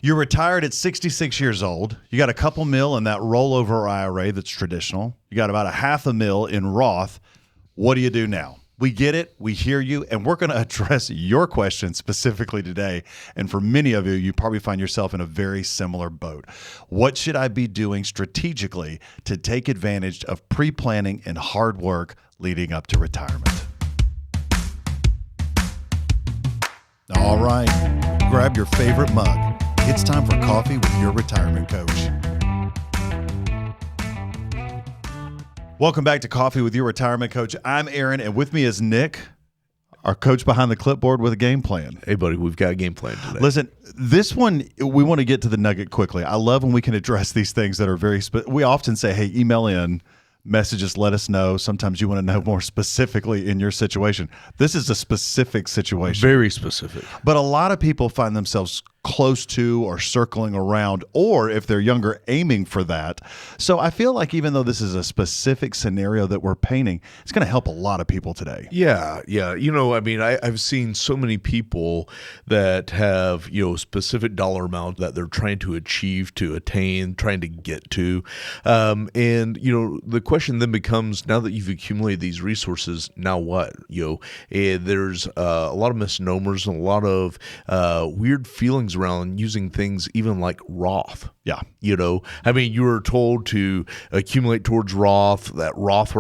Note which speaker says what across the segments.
Speaker 1: You're retired at 66 years old. You got a couple mil in that rollover IRA that's traditional. You got about a half a mil in Roth. What do you do now? We get it. We hear you. And we're going to address your question specifically today. And for many of you, you probably find yourself in a very similar boat. What should I be doing strategically to take advantage of pre-planning and hard work leading up to retirement? All right. Grab your favorite mug. It's time for Coffee with Your Retirement Coach. Welcome back to Coffee with Your Retirement Coach. I'm Aaron, and with me is Nick, our coach behind the clipboard with a game plan.
Speaker 2: Hey, buddy, we've got a game plan today.
Speaker 1: Listen, this one, we want to get to the nugget quickly. I love when we can address these things that are we often say, hey, email in, message us, let us know. Sometimes you want to know more specifically in your situation. This is a specific situation.
Speaker 2: Very specific.
Speaker 1: But a lot of people find themselves close to or circling around, or if they're younger, aiming for that. So I feel like even though this is a specific scenario that we're painting, it's going to help a lot of people today.
Speaker 2: Yeah. You know, I mean, I've seen so many people that have, specific dollar amount that they're trying to achieve, to attain, trying to get to. And, the question then becomes, now that you've accumulated these resources, now what? There's a lot of misnomers and a lot of weird feelings around using things even like Roth.
Speaker 1: Yeah.
Speaker 2: I mean, you were told to accumulate towards Roth, that Roth.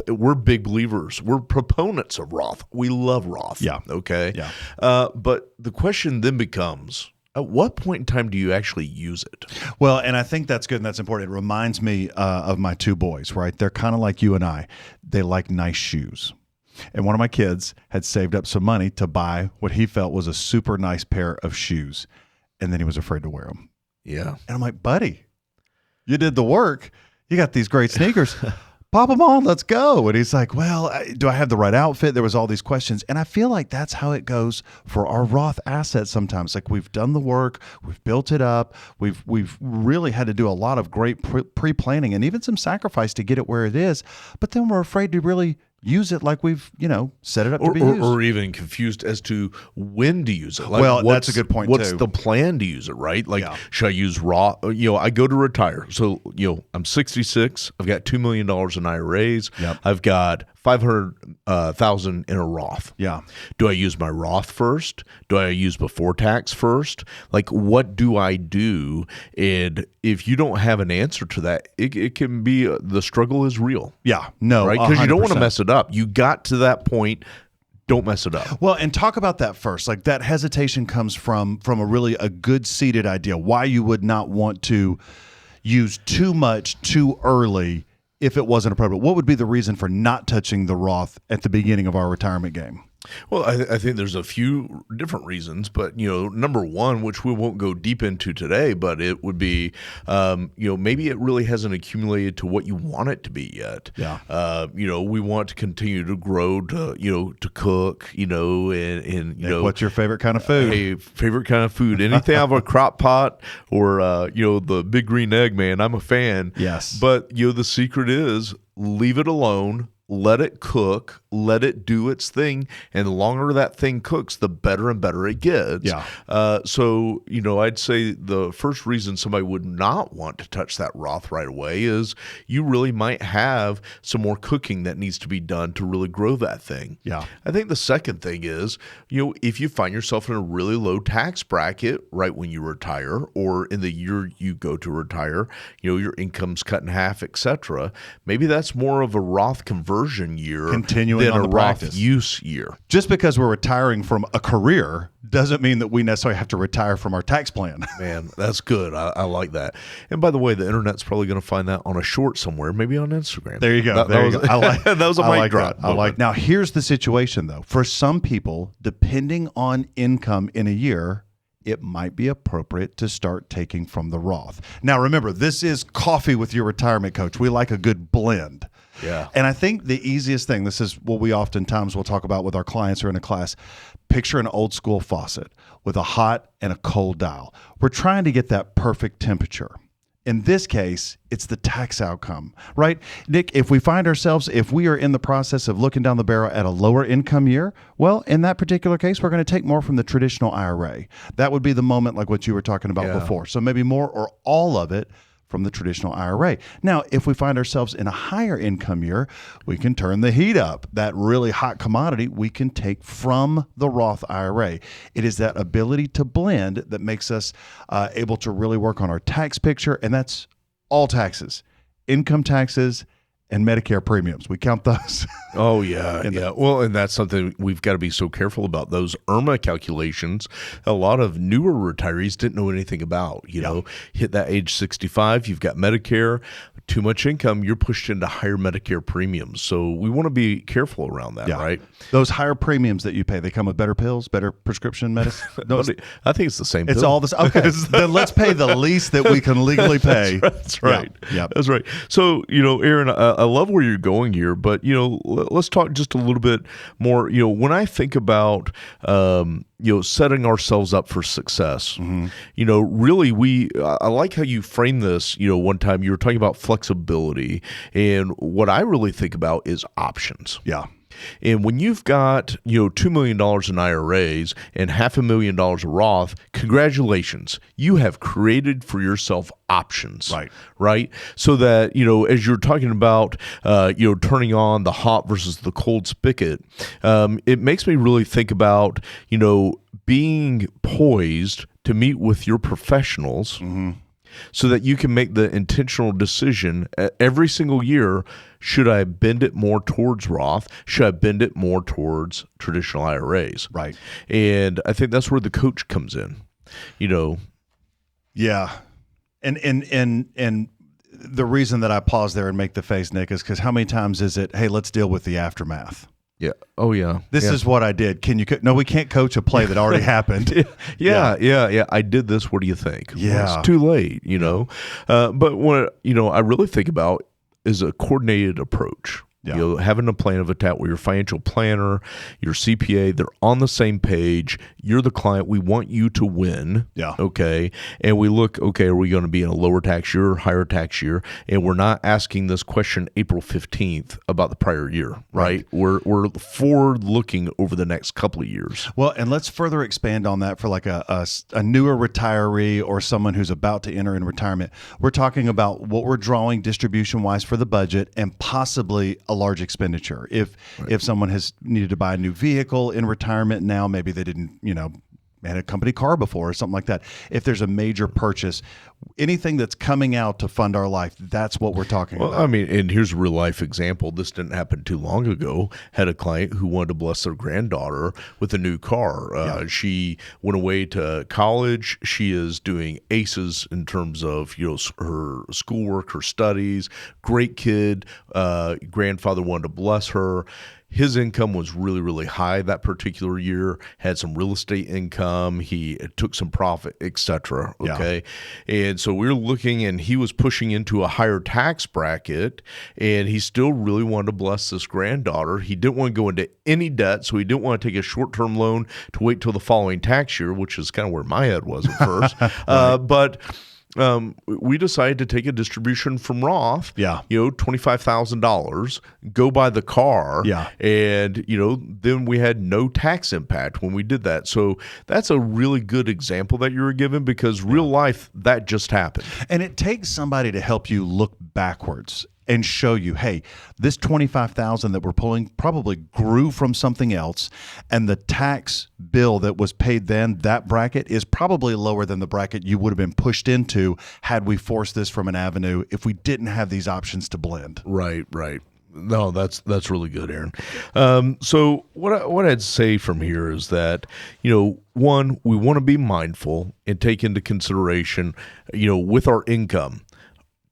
Speaker 2: We're big believers. We're proponents of Roth. We love Roth.
Speaker 1: Yeah.
Speaker 2: Okay.
Speaker 1: Yeah.
Speaker 2: But the question then becomes, at what point in time do you actually use it?
Speaker 1: Well, and I think that's good and that's important. It reminds me of my two boys, right? They're kind of like you and I. They like nice shoes. And one of my kids had saved up some money to buy what he felt was a super nice pair of shoes. And then he was afraid to wear them.
Speaker 2: Yeah.
Speaker 1: And I'm like, buddy, you did the work. You got these great sneakers. Pop them on. Let's go. And he's like, well, do I have the right outfit? There was all these questions. And I feel like that's how it goes for our Roth assets sometimes. Like we've done the work. We've built it up. We've really had to do a lot of great pre-planning and even some sacrifice to get it where it is. But then we're afraid to really use it like we've, set it up to be used.
Speaker 2: Or even confused as to when to use it. Like,
Speaker 1: well, that's a good point,
Speaker 2: what's
Speaker 1: too.
Speaker 2: the plan to use it, right? Like, should I use Roth? I go to retire. So, I'm 66. I've got $2 million in IRAs.
Speaker 1: Yep.
Speaker 2: I've got $500,000 in a Roth.
Speaker 1: Yeah.
Speaker 2: Do I use my Roth first? Do I use before tax first? Like, what do I do? And if you don't have an answer to that, it can be the struggle is real.
Speaker 1: Yeah. No.
Speaker 2: Right? Because you don't want to
Speaker 1: 100%.
Speaker 2: mess it up. You got to that point. Don't mess it up.
Speaker 1: Well, and talk about that first. Like that hesitation comes from a good seated idea. Why you would not want to use too much too early if it wasn't appropriate. What would be the reason for not touching the Roth at the beginning of our retirement game?
Speaker 2: Well, I think there's a few different reasons, but, number one, which we won't go deep into today, but it would be, maybe it really hasn't accumulated to what you want it to be yet.
Speaker 1: Yeah.
Speaker 2: We want to continue to grow, to cook, and
Speaker 1: Nick, what's your favorite kind of food?
Speaker 2: Hey, favorite kind of food. Anything out of a crock pot or, the big green egg, man, I'm a fan.
Speaker 1: Yes.
Speaker 2: But, the secret is leave it alone. Let it cook, let it do its thing, and the longer that thing cooks, the better and better it gets.
Speaker 1: Yeah.
Speaker 2: So, I'd say the first reason somebody would not want to touch that Roth right away is you really might have some more cooking that needs to be done to really grow that thing.
Speaker 1: Yeah.
Speaker 2: I think the second thing is, if you find yourself in a really low tax bracket right when you retire or in the year you go to retire, your income's cut in half, etc., maybe that's more of a Roth conversion year
Speaker 1: continuing
Speaker 2: than
Speaker 1: on
Speaker 2: a
Speaker 1: the
Speaker 2: Roth
Speaker 1: practice.
Speaker 2: use year.
Speaker 1: Just because we're retiring from a career doesn't mean that we necessarily have to retire from our tax plan.
Speaker 2: Man, that's good. I like that. And by the way, the internet's probably going to find that on a short somewhere, maybe on Instagram.
Speaker 1: There you go. I like
Speaker 2: that was a mic drop.
Speaker 1: I like. Now, here's the situation, though. For some people, depending on income in a year, it might be appropriate to start taking from the Roth. Now, remember, this is Coffee with Your Retirement Coach. We like a good blend.
Speaker 2: Yeah.
Speaker 1: And I think the easiest thing, this is what we oftentimes will talk about with our clients or in a class, picture an old school faucet with a hot and a cold dial. We're trying to get that perfect temperature. In this case, it's the tax outcome, right? Nick, if we find ourselves, if we are in the process of looking down the barrel at a lower income year, well, in that particular case, we're going to take more from the traditional IRA. That would be the moment like what you were talking about before. So maybe more or all of it from the traditional IRA. Now, if we find ourselves in a higher income year, we can turn the heat up. That really hot commodity we can take from the Roth IRA. It is that ability to blend that makes us able to really work on our tax picture, and that's all taxes, income taxes, and Medicare premiums. We count those.
Speaker 2: Oh, yeah. Well, and that's something we've got to be so careful about. Those IRMAA calculations, a lot of newer retirees didn't know anything about. You know, hit that age 65, you've got Medicare, too much income, you're pushed into higher Medicare premiums. So we want to be careful around that, right?
Speaker 1: Those higher premiums that you pay, they come with better pills, better prescription medicine? No,
Speaker 2: I think it's the same
Speaker 1: It's
Speaker 2: pill.
Speaker 1: all this. Okay, then let's pay the least that we can legally pay.
Speaker 2: That's right.
Speaker 1: Yeah.
Speaker 2: That's right. So, Aaron, I love where you're going here, but, let's talk just a little bit more. When I think about, setting ourselves up for success, really I like how you frame this. One time you were talking about flexibility, and what I really think about is options.
Speaker 1: Yeah.
Speaker 2: And when you've got, $2 million in IRAs and $500,000 of Roth, congratulations. You have created for yourself options. Right. So that, as you're talking about, turning on the hot versus the cold spigot, it makes me really think about, being poised to meet with your professionals so that you can make the intentional decision every single year. Should I bend it more towards Roth? Should I bend it more towards traditional IRAs?
Speaker 1: Right.
Speaker 2: And I think that's where the coach comes in,
Speaker 1: Yeah. And the reason that I pause there and make the face, Nick, is because how many times is it, hey, let's deal with the aftermath?
Speaker 2: Yeah. Oh, yeah.
Speaker 1: This is what I did. Can you? No, we can't coach a play that already happened.
Speaker 2: Yeah. I did this. What do you think?
Speaker 1: Yeah.
Speaker 2: Well, it's too late, But what, I really think about is a coordinated approach. Having a plan of attack where your financial planner, your CPA, they're on the same page. You're the client. We want you to win.
Speaker 1: Yeah.
Speaker 2: Okay. And we look, okay, are we going to be in a lower tax year, higher tax year? And we're not asking this question April 15th about the prior year, right? We're forward looking over the next couple of years.
Speaker 1: Well, and let's further expand on that for like a newer retiree or someone who's about to enter in retirement. We're talking about what we're drawing distribution wise for the budget and possibly a large expenditure. If someone has needed to buy a new vehicle in retirement now, maybe they didn't, had a company car before or something like that. If there's a major purchase, anything that's coming out to fund our life, that's what we're talking about.
Speaker 2: I mean, and here's a real life example. This didn't happen too long ago. Had a client who wanted to bless their granddaughter with a new car. She went away to college. She is doing aces in terms of, her schoolwork, her studies. Great kid. Grandfather wanted to bless her. His income was really, really high that particular year, had some real estate income. He took some profit, et cetera. Okay. Yeah. And so we were looking, and he was pushing into a higher tax bracket, and he still really wanted to bless this granddaughter. He didn't want to go into any debt, so he didn't want to take a short-term loan to wait till the following tax year, which is kind of where my head was at first. But we decided to take a distribution from Roth, $25,000, go buy the car, and, then we had no tax impact when we did that. So that's a really good example that you were given, because real life, that just happened.
Speaker 1: And it takes somebody to help you look backwards and show you, hey, this $25,000 that we're pulling probably grew from something else, and the tax bill that was paid then, that bracket is probably lower than the bracket you would have been pushed into had we forced this from an avenue if we didn't have these options to blend.
Speaker 2: Right. No, that's really good, Aaron. So what I'd say from here is that, one, we want to be mindful and take into consideration, with our income,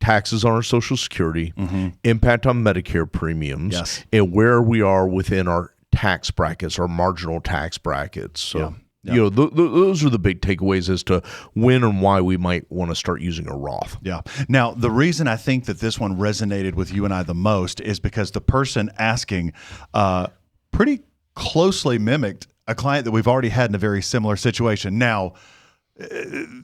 Speaker 2: taxes on our Social Security, impact on Medicare premiums, and where we are within our tax brackets, our marginal tax brackets. So, those are the big takeaways as to when and why we might want to start using a Roth.
Speaker 1: Yeah. Now, the reason I think that this one resonated with you and I the most is because the person asking pretty closely mimicked a client that we've already had in a very similar situation. Now,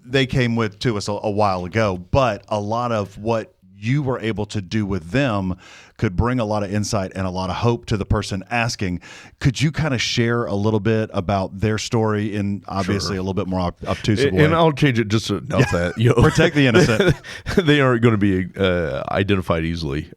Speaker 1: they came to us a while ago, but a lot of what you were able to do with them could bring a lot of insight and a lot of hope to the person asking. Could you kind of share a little bit about their story in obviously a little bit more obtuse way?
Speaker 2: And I'll change it just to note that,
Speaker 1: protect the innocent.
Speaker 2: They aren't going to be identified easily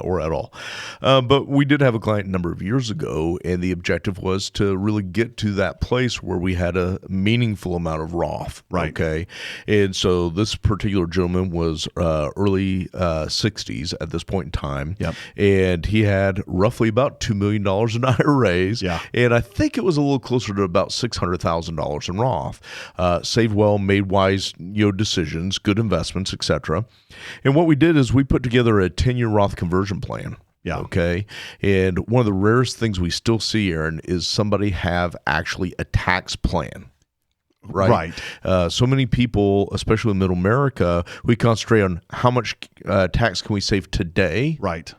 Speaker 2: or at all. But we did have a client a number of years ago, and the objective was to really get to that place where we had a meaningful amount of Roth.
Speaker 1: Right.
Speaker 2: Okay. And so this particular gentleman was early 60s at this point in time.
Speaker 1: Yep.
Speaker 2: And he had roughly about $2 million in IRAs.
Speaker 1: Yeah.
Speaker 2: And I think it was a little closer to about $600,000 in Roth. Saved well, made wise decisions, good investments, etc. And what we did is we put together a 10-year Roth conversion plan.
Speaker 1: Yeah.
Speaker 2: Okay. And one of the rarest things we still see, Aaron, is somebody have actually a tax plan. Right. So many people, especially in middle America, we concentrate on how much tax can we save today.
Speaker 1: Right.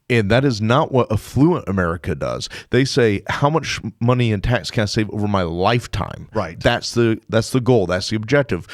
Speaker 2: And that is not what affluent America does. They say, how much money in tax can I save over my lifetime?
Speaker 1: Right.
Speaker 2: That's the goal. That's the objective.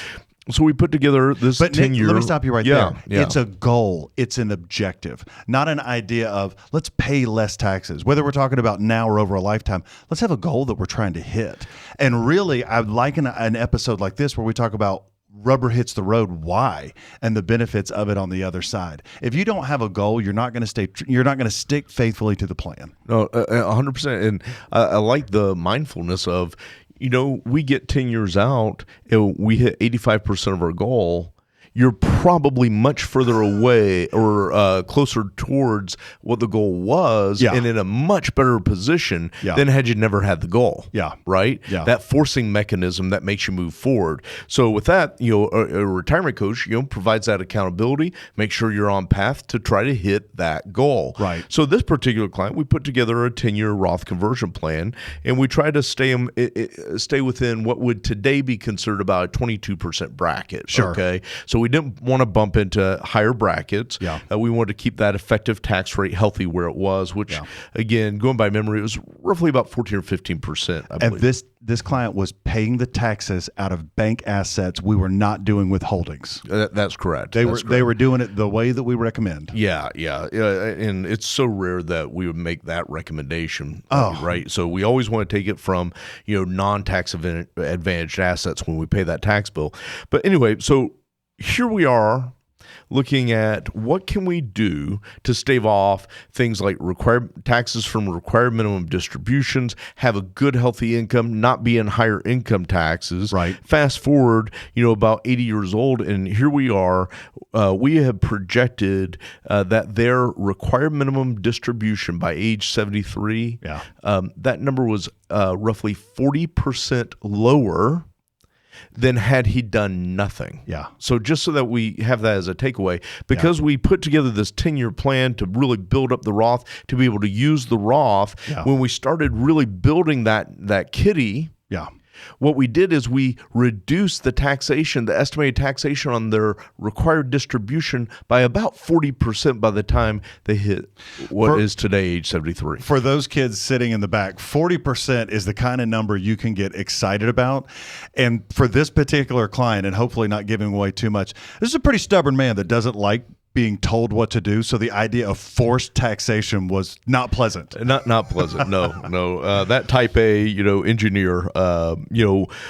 Speaker 2: So we put together this 10-year.
Speaker 1: Let me stop you right there.
Speaker 2: Yeah.
Speaker 1: It's a goal. It's an objective, not an idea of let's pay less taxes. Whether we're talking about now or over a lifetime, let's have a goal that we're trying to hit. And really, I'd like an episode like this where we talk about rubber hits the road, why, and the benefits of it on the other side. If you don't have a goal, you're not going to stick faithfully to the plan.
Speaker 2: No, 100%. And I like the mindfulness of, we get 10 years out and we hit 85% of our goal. You're probably much further away or closer towards what the goal was and in a much better position than had you never had the goal.
Speaker 1: Yeah.
Speaker 2: Right?
Speaker 1: Yeah.
Speaker 2: That forcing mechanism that makes you move forward. So with that, a retirement coach, provides that accountability, make sure you're on path to try to hit that goal.
Speaker 1: Right.
Speaker 2: So this particular client, we put together a 10-year Roth conversion plan, and we try to stay within what would today be considered about a 22% bracket.
Speaker 1: Sure.
Speaker 2: Okay. So we didn't want to bump into higher brackets.
Speaker 1: Yeah.
Speaker 2: We wanted to keep that effective tax rate healthy where it was, which, again, going by memory, it was roughly about 14 or 15%, I believe.
Speaker 1: And this client was paying the taxes out of bank assets. We were not doing withholdings.
Speaker 2: That's correct.
Speaker 1: They were doing it the way that we recommend.
Speaker 2: Yeah. And it's so rare that we would make that recommendation. Right. So we always want to take it from, non-tax advantaged assets when we pay that tax bill. But anyway, so here we are looking at what can we do to stave off things like required taxes from required minimum distributions, have a good healthy income, not be in higher income taxes.
Speaker 1: Right.
Speaker 2: Fast forward, about 80 years old, and here we are. We have projected that their required minimum distribution by age 73, that number was roughly 40% lower than had he done nothing.
Speaker 1: Yeah.
Speaker 2: So just so that we have that as a takeaway, because we put together this 10-year plan to really build up the Roth, to be able to use the Roth, when we started really building that kitty, what we did is we reduced the estimated taxation on their required distribution by about 40% by the time they hit what is today age 73.
Speaker 1: For those kids sitting in the back, 40% is the kind of number you can get excited about. And for this particular client, and hopefully not giving away too much, this is a pretty stubborn man that doesn't like being told what to do. So the idea of forced taxation was not pleasant.
Speaker 2: Not pleasant. No. That type A, engineer,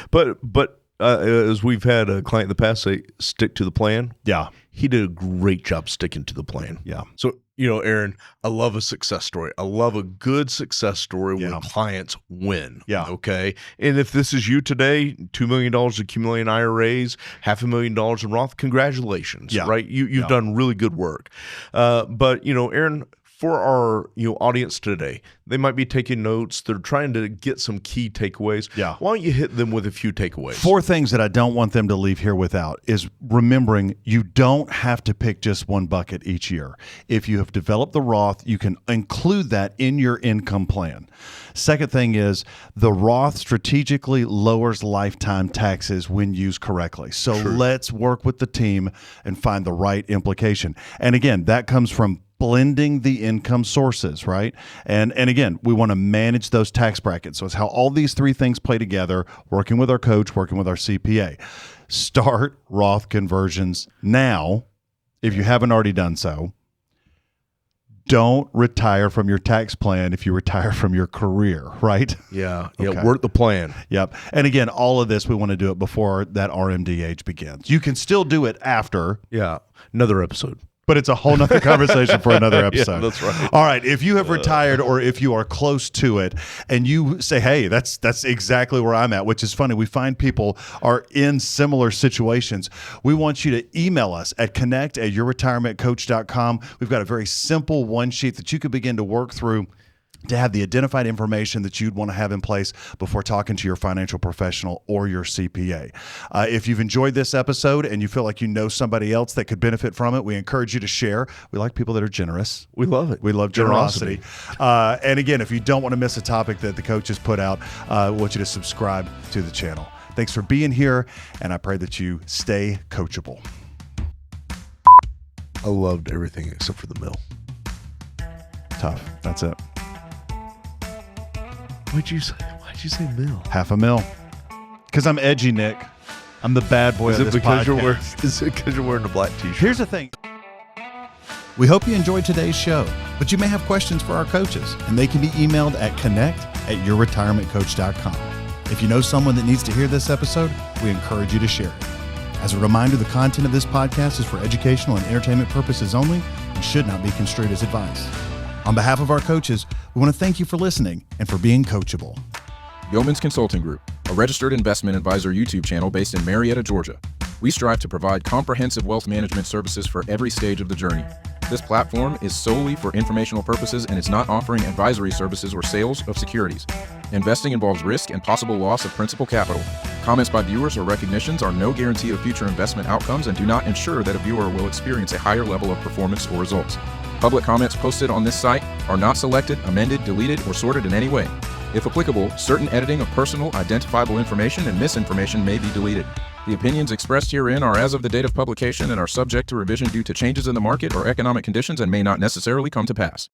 Speaker 2: but as we've had a client in the past say, stick to the plan.
Speaker 1: Yeah.
Speaker 2: He did a great job sticking to the plan.
Speaker 1: Yeah.
Speaker 2: So, Aaron, I love a success story. I love a good success story when clients win.
Speaker 1: Yeah.
Speaker 2: Okay. And if this is you today, $2 million accumulating IRAs, $500,000 in Roth, congratulations.
Speaker 1: Yeah.
Speaker 2: Right. You've done really good work. But, Aaron, for our audience today, they might be taking notes. They're trying to get some key takeaways.
Speaker 1: Yeah.
Speaker 2: Why don't you hit them with a few takeaways?
Speaker 1: 4 things that I don't want them to leave here without is remembering you don't have to pick just one bucket each year. If you have developed the Roth, you can include that in your income plan. Second thing is the Roth strategically lowers lifetime taxes when used correctly. So let's work with the team and find the right implication. And again, that comes from blending the income sources, right? And again, we want to manage those tax brackets. So it's how all these three things play together, working with our coach, working with our CPA. Start Roth conversions now if you haven't already done so. Don't retire from your tax plan if you retire from your career, right?
Speaker 2: Yeah.
Speaker 1: Okay.
Speaker 2: Work the plan.
Speaker 1: Yep. And again, all of this, we want to do it before that RMD age begins. You can still do it after.
Speaker 2: Yeah. Another episode.
Speaker 1: But it's a whole nother conversation for another episode.
Speaker 2: Yeah, that's right.
Speaker 1: All right. If you have retired or if you are close to it and you say, hey, that's exactly where I'm at, which is funny. We find people are in similar situations. We want you to email us at connect@yourretirementcoach.com. We've got a very simple one sheet that you could begin to work through to have the identified information that you'd want to have in place before talking to your financial professional or your CPA. If you've enjoyed this episode and you feel like you know somebody else that could benefit from it, we encourage you to share. We like people that are generous.
Speaker 2: We love it.
Speaker 1: We love generosity. And again, if you don't want to miss a topic that the coach has put out, we want you to subscribe to the channel. Thanks for being here, and I pray that you stay coachable.
Speaker 2: I loved everything except for the mill.
Speaker 1: Tough. That's it.
Speaker 2: Why'd you say mill?
Speaker 1: $500,000. Because I'm edgy, Nick. I'm the bad boy of this podcast.
Speaker 2: Is it because you're wearing a black t-shirt?
Speaker 1: Here's the thing. We hope you enjoyed today's show, but you may have questions for our coaches, and they can be emailed at connect@yourretirementcoach.com. If you know someone that needs to hear this episode, we encourage you to share it. As a reminder, the content of this podcast is for educational and entertainment purposes only and should not be construed as advice. On behalf of our coaches, we want to thank you for listening and for being coachable.
Speaker 3: Yeoman's Consulting Group, a registered investment advisor YouTube channel based in Marietta, Georgia. We strive to provide comprehensive wealth management services for every stage of the journey. This platform is solely for informational purposes and is not offering advisory services or sales of securities. Investing involves risk and possible loss of principal capital. Comments by viewers or recognitions are no guarantee of future investment outcomes and do not ensure that a viewer will experience a higher level of performance or results. Public comments posted on this site are not selected, amended, deleted, or sorted in any way. If applicable, certain editing of personal, identifiable information and misinformation may be deleted. The opinions expressed herein are as of the date of publication and are subject to revision due to changes in the market or economic conditions and may not necessarily come to pass.